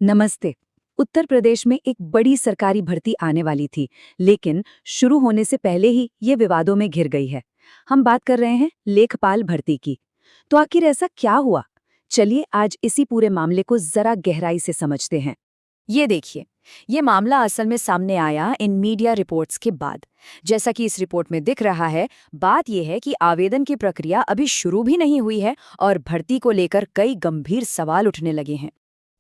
नमस्ते। उत्तर प्रदेश में एक बड़ी सरकारी भर्ती आने वाली थी, लेकिन शुरू होने से पहले ही ये विवादों में घिर गई है। हम बात कर रहे हैं लेखपाल भर्ती की। तो आखिर ऐसा क्या हुआ? चलिए आज इसी पूरे मामले को जरा गहराई से समझते हैं। ये देखिए, ये मामला असल में सामने आया इन मीडिया रिपोर्ट्स के बाद। जैसा कि इस रिपोर्ट में दिख रहा है, बात यह है कि आवेदन की प्रक्रिया अभी शुरू भी नहीं हुई है और भर्ती को लेकर कई गंभीर सवाल उठने लगे हैं।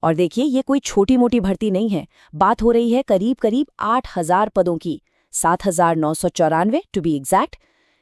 और देखिए, ये कोई छोटी मोटी भर्ती नहीं है। बात हो रही है करीब करीब 8,000 पदों की, 7,994 टू बी एग्जैक्ट।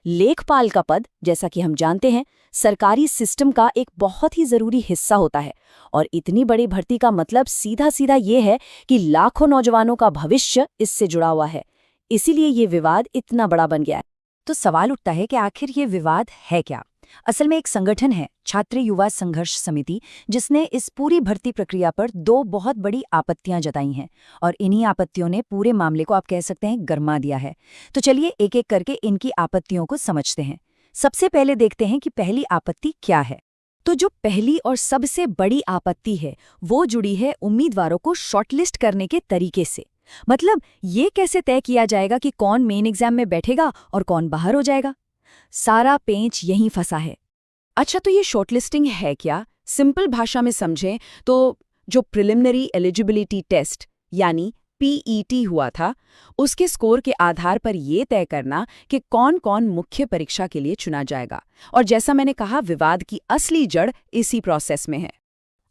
लेखपाल का पद, जैसा कि हम जानते हैं, सरकारी सिस्टम का एक बहुत ही जरूरी हिस्सा होता है। और इतनी बड़ी भर्ती का मतलब सीधा सीधा ये है कि लाखों नौजवानों का भविष्य इससे जुड़ा हुआ है। इसीलिए ये विवाद इतना बड़ा बन गया है। तो सवाल उठता है कि आखिर ये विवाद है क्या? असल में एक संगठन है, छात्र युवा संघर्ष समिति, जिसने इस पूरी भर्ती प्रक्रिया पर दो बहुत बड़ी आपत्तियां जताई हैं। और इन्हीं आपत्तियों ने पूरे मामले को आप कह सकते हैं गरमा दिया है। तो चलिए एक एक करके इनकी आपत्तियों को समझते हैं। सबसे पहले देखते हैं कि पहली आपत्ति क्या है। तो जो पहली और सबसे बड़ी आपत्ति है, वो जुड़ी है उम्मीदवारों को शॉर्टलिस्ट करने के तरीके से। मतलब ये कैसे तय किया जाएगा कि कौन मेन एग्जाम में बैठेगा और कौन बाहर हो जाएगा? सारा पेंच यहीं फंसा है। अच्छा, तो ये शॉर्टलिस्टिंग है क्या? सिंपल भाषा में समझें तो जो प्रिलिमिनरी एलिजिबिलिटी टेस्ट यानी पीईटी हुआ था, उसके स्कोर के आधार पर ये तय करना कि कौन कौन मुख्य परीक्षा के लिए चुना जाएगा। और जैसा मैंने कहा, विवाद की असली जड़ इसी प्रोसेस में है।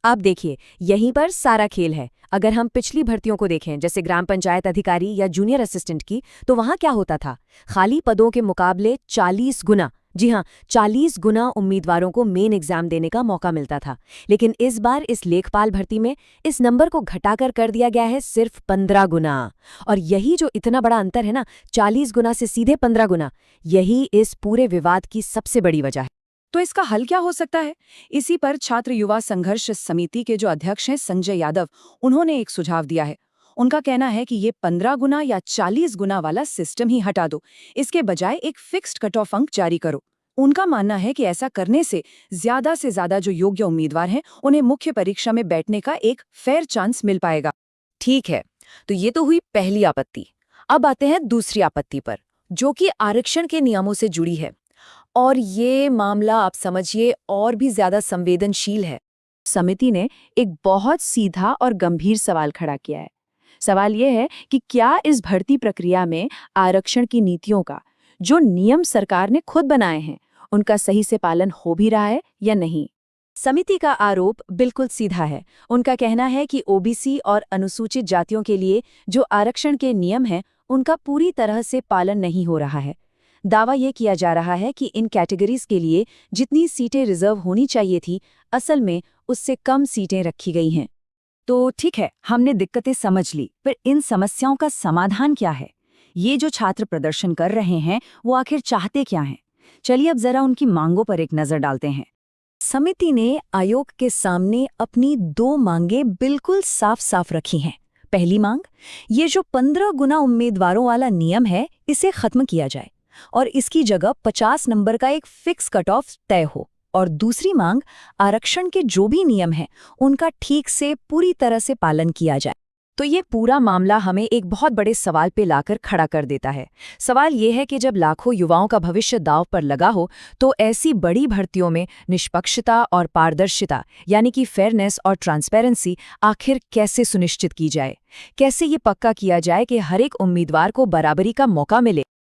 आप देखिए, यहीं पर सारा खेल है। अगर हम पिछली भर्तियों को देखें, जैसे ग्राम पंचायत अधिकारी या जूनियर असिस्टेंट की, तो वहां क्या होता था? खाली पदों के मुकाबले 40 गुना, जी हाँ, 40 गुना उम्मीदवारों को मेन एग्जाम देने का मौका मिलता था। लेकिन इस बार इस लेखपाल भर्ती में इस नंबर को घटाकर कर दिया गया है सिर्फ 15 गुना। और यही जो इतना बड़ा अंतर है ना, 40 गुना से सीधे 15 गुना, यही इस पूरे विवाद की सबसे बड़ी वजह है। तो इसका हल क्या हो सकता है? इसी पर छात्र युवा संघर्ष समिति के जो अध्यक्ष हैं संजय यादव, उन्होंने एक सुझाव दिया है। उनका कहना है कि ये 15 गुना या 40 गुना वाला सिस्टम ही हटा दो, इसके बजाय एक फिक्स्ड कट ऑफ अंक जारी करो। उनका मानना है कि ऐसा करने से ज्यादा जो योग्य उम्मीदवार हैं, उन्हें मुख्य परीक्षा में बैठने का एक फेयर चांस मिल पाएगा। ठीक है, तो ये तो हुई पहली आपत्ति। अब आते हैं दूसरी आपत्ति पर, जो कि आरक्षण के नियमों से जुड़ी है। और ये मामला आप समझिए और भी ज्यादा संवेदनशील है। समिति ने एक बहुत सीधा और गंभीर सवाल खड़ा किया है। सवाल यह है कि क्या इस भर्ती प्रक्रिया में आरक्षण की नीतियों का, जो नियम सरकार ने खुद बनाए हैं, उनका सही से पालन हो भी रहा है या नहीं। समिति का आरोप बिल्कुल सीधा है। उनका कहना है कि ओबीसी और अनुसूचित जातियों के लिए जो आरक्षण के नियम हैं, उनका पूरी तरह से पालन नहीं हो रहा है। दावा ये किया जा रहा है कि इन कैटेगरीज के लिए जितनी सीटें रिजर्व होनी चाहिए थी, असल में उससे कम सीटें रखी गई हैं। तो ठीक है, हमने दिक्कतें समझ ली, पर इन समस्याओं का समाधान क्या है? ये जो छात्र प्रदर्शन कर रहे हैं, वो आखिर चाहते क्या हैं? चलिए अब जरा उनकी मांगों पर एक नजर डालते हैं। समिति ने आयोग के सामने अपनी दो मांगें बिल्कुल साफ साफ रखी हैं। पहली मांग, ये जो 15 गुना उम्मीदवारों वाला नियम है, इसे खत्म किया जाए और इसकी जगह 50 नंबर का एक फिक्स कट ऑफ तय हो। और दूसरी मांग, आरक्षण के जो भी नियम हैं, उनका ठीक से पूरी तरह से पालन किया जाए। तो ये पूरा मामला हमें एक बहुत बड़े सवाल पे लाकर खड़ा कर देता है। सवाल ये है कि जब लाखों युवाओं का भविष्य दांव पर लगा हो, तो ऐसी बड़ी भर्तियों में निष्पक्षता और पारदर्शिता, यानी कि फेयरनेस और ट्रांसपेरेंसी, आखिर कैसे सुनिश्चित की जाए? कैसे ये पक्का किया जाए कि हर एक उम्मीदवार को बराबरी का मौका मिले?